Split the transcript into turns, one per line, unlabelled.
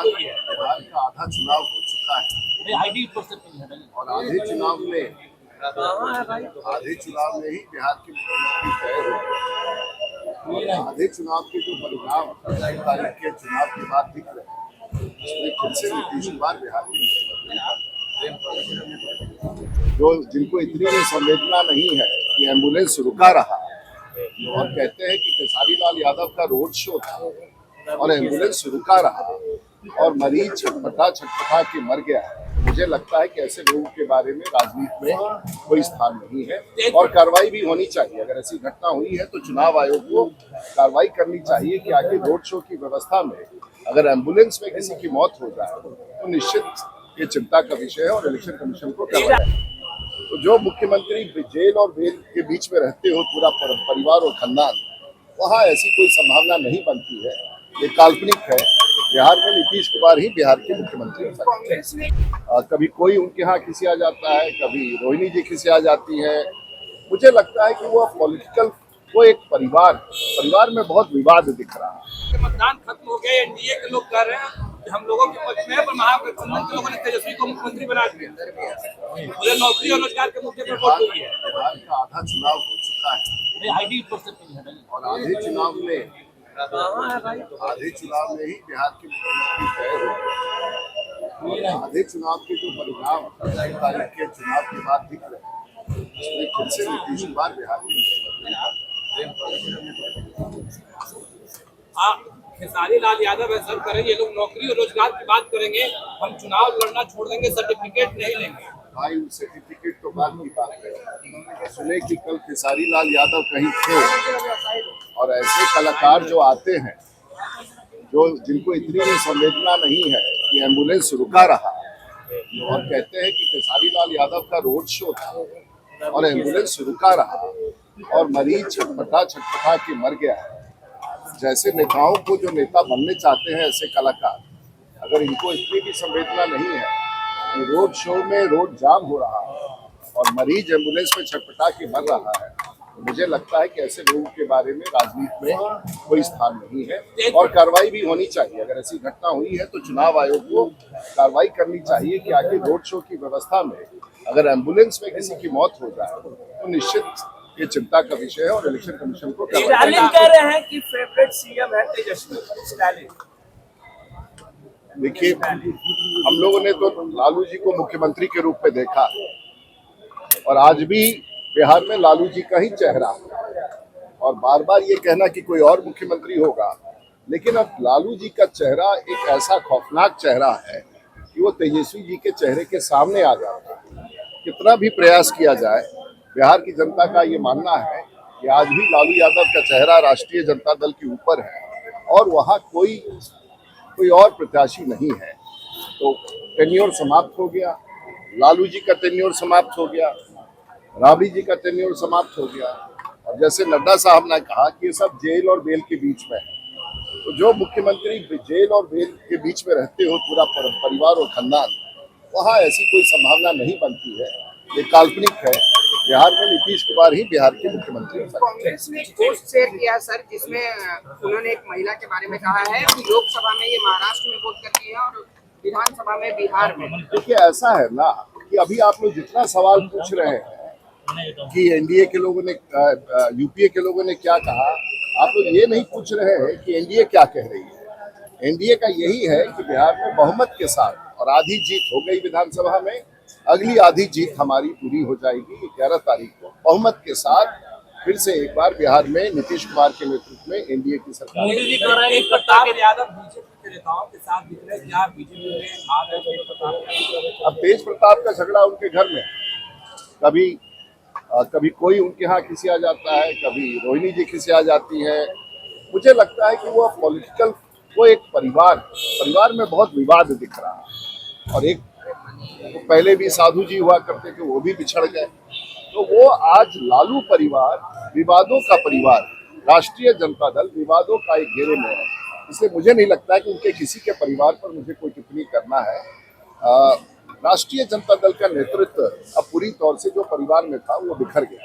बिहार का आधा चुनाव हो चुका है और आधे चुनाव में ही बिहार के मुख्यमंत्री तय हो गए। आधे चुनाव के जो परिणाम 1 तारीख के चुनाव के बाद दिख रहे हैं उसमें फिर से नीतीश कुमार बिहार के जो जिनको इतनी भी संवेदना नहीं है कि एम्बुलेंस रुका रहा और कहते हैं कि खेसारी लाल यादव का रोड शो था और एम्बुलेंस रुका रहा और मरीज छटपटा के मर गया। मुझे लगता है कि ऐसे लोगों के बारे में राजनीति में कोई स्थान नहीं है और कार्रवाई भी होनी चाहिए। अगर ऐसी घटना हुई है तो चुनाव आयोग को कार्रवाई करनी चाहिए कि आगे रोड शो की व्यवस्था में अगर एम्बुलेंस में किसी की मौत हो जाए तो निश्चित ये चिंता का विषय है और इलेक्शन कमीशन को करवाया। तो जो मुख्यमंत्री जेल और बेल के बीच में रहते हो पूरा परिवार और खानदान, वहाँ ऐसी कोई संभावना नहीं बनती है। ये काल्पनिक है। बिहार में नीतीश कुमार ही बिहार के मुख्यमंत्री हैं। कभी कोई उनके यहाँ किसी आ जाता है, कभी रोहिणी जी किसी आ जाती है। मुझे लगता है कि वो पॉलिटिकल वो एक परिवार में बहुत विवाद दिख रहा है।
मतदान खत्म हो गया, एनडीए के लोग कह रहे हैं हम लोगों के पक्ष में है, पर महागठबंधन के लोगों ने तेजस्वी को मुख्यमंत्री बना दिया। मुझे नौकरी और रोजगार के मुद्दे पर वोट हुई है।
बिहार का आधा चुनाव हो चुका है और आधे चुनाव में ही बिहार के मुख्यमंत्री तय हो गए। आधे चुनाव के जो परिणाम 1 तारीख के चुनाव के बाद दिख रहे हैं उसमें फिर से नीतीश कुमार बिहार के
खेसारी लाल यादव ऐसा करेंगे, ये लोग नौकरी और रोजगार की बात करेंगे, हम चुनाव लड़ना छोड़ देंगे, सर्टिफिकेट नहीं लेंगे।
भाई सर्टिफिकेट तो बाद की बात है। सुने कि कल खेसारी लाल यादव कहीं थे और ऐसे कलाकार जो आते हैं जो जिनको इतनी भी संवेदना नहीं है कि एम्बुलेंस रुका रहा और कहते हैं कि खेसारी लाल यादव का रोड शो था और एम्बुलेंस रुका रहा और मरीज छटपटा के मर गया। जैसे नेताओं को जो नेता बनने चाहते हैं ऐसे कलाकार, अगर इनको इतनी भी संवेदना नहीं है कि रोड शो में रोड जाम हो रहा है और मरीज एम्बुलेंस में छटपटा के मर रहा है, तो मुझे लगता है कि ऐसे लोगों के बारे में राजनीति में कोई स्थान नहीं है और कार्रवाई भी होनी चाहिए। अगर ऐसी घटना हुई है तो चुनाव आयोग को कार्रवाई करनी चाहिए कि आगे रोड शो की व्यवस्था में अगर एम्बुलेंस में किसी की मौत हो जाए तो निश्चित ये चिंता का विषय है और इलेक्शन कमीशन को
स्टालिन कह रहे हैं कि फेवरेट सीएम है तेजस्वी स्टालिन।
देखिए, हम लोगों ने तो लालू जी को मुख्यमंत्री के रूप में देखा और आज भी बिहार में लालू जी का ही चेहरा और बार बार ये कहना कि कोई और मुख्यमंत्री होगा, लेकिन अब लालू जी का चेहरा एक ऐसा खौफनाक चेहरा है कि वो तेजस्वी जी के चेहरे के सामने आ जाता है। कितना भी प्रयास किया जाए, बिहार की जनता का ये मानना है कि आज भी लालू यादव का चेहरा राष्ट्रीय जनता दल के ऊपर है और वहाँ कोई और प्रत्याशी नहीं है। तो टेन्योर समाप्त हो गया, लालू जी का टेन्योर समाप्त हो गया, राबड़ी जी का टेन्योर समाप्त हो गया और जैसे नड्डा साहब ने कहा कि ये सब जेल और बेल के बीच में है। तो जो मुख्यमंत्री जेल और बेल के बीच में रहते हो पूरा परिवार और खानदान, वहाँ ऐसी कोई संभावना नहीं बनती है। ये काल्पनिक है। बिहार में नीतीश कुमार ही बिहार के मुख्यमंत्री हैं।
कांग्रेस ने एक पोस्ट शेयर किया सर, जिसमें उन्होंने एक महिला के बारे में कहा है कि लोकसभा में ये महाराष्ट्र में वोट करती है और विधानसभा में बिहार में।
देखिए, ऐसा है ना कि अभी आप लोग जितना सवाल पूछ रहे हैं कि एनडीए के लोगों ने यूपीए के लोगों ने क्या कहा, आप लोग ये नहीं पूछ रहे हैं कि एनडीए क्या कह रही है। एनडीए का यही है कि बिहार में बहुमत के साथ और आधी जीत हो गई विधानसभा में, अगली आधी जीत हमारी पूरी हो जाएगी 11 तारीख को बहुमत के साथ। फिर से एक बार बिहार में नीतीश कुमार के नेतृत्व में एनडीए की सरकार।
मोदी जी कह रहे हैं प्रताप यादव बीजेपी के नेताओं के साथ दिख रहे हैं, क्या बीजेपी में आ गए?
अब तेज प्रताप का झगड़ा उनके घर में, कभी कोई उनके यहाँ किसी आ जाता है, कभी रोहिणी जी किसी आ जाती है। मुझे लगता है कि वो पॉलिटिकल वो एक परिवार में बहुत विवाद दिख रहा है और एक तो पहले भी साधु जी हुआ करते थे, वो भी बिछड़ गए। तो वो आज लालू परिवार विवादों का परिवार, राष्ट्रीय जनता दल विवादों का एक घेरे में है। इसलिए मुझे नहीं लगता है कि उनके किसी के परिवार पर मुझे कोई टिप्पणी करना है। राष्ट्रीय जनता दल का नेतृत्व अब पूरी तौर से जो परिवार में था वो बिखर गया।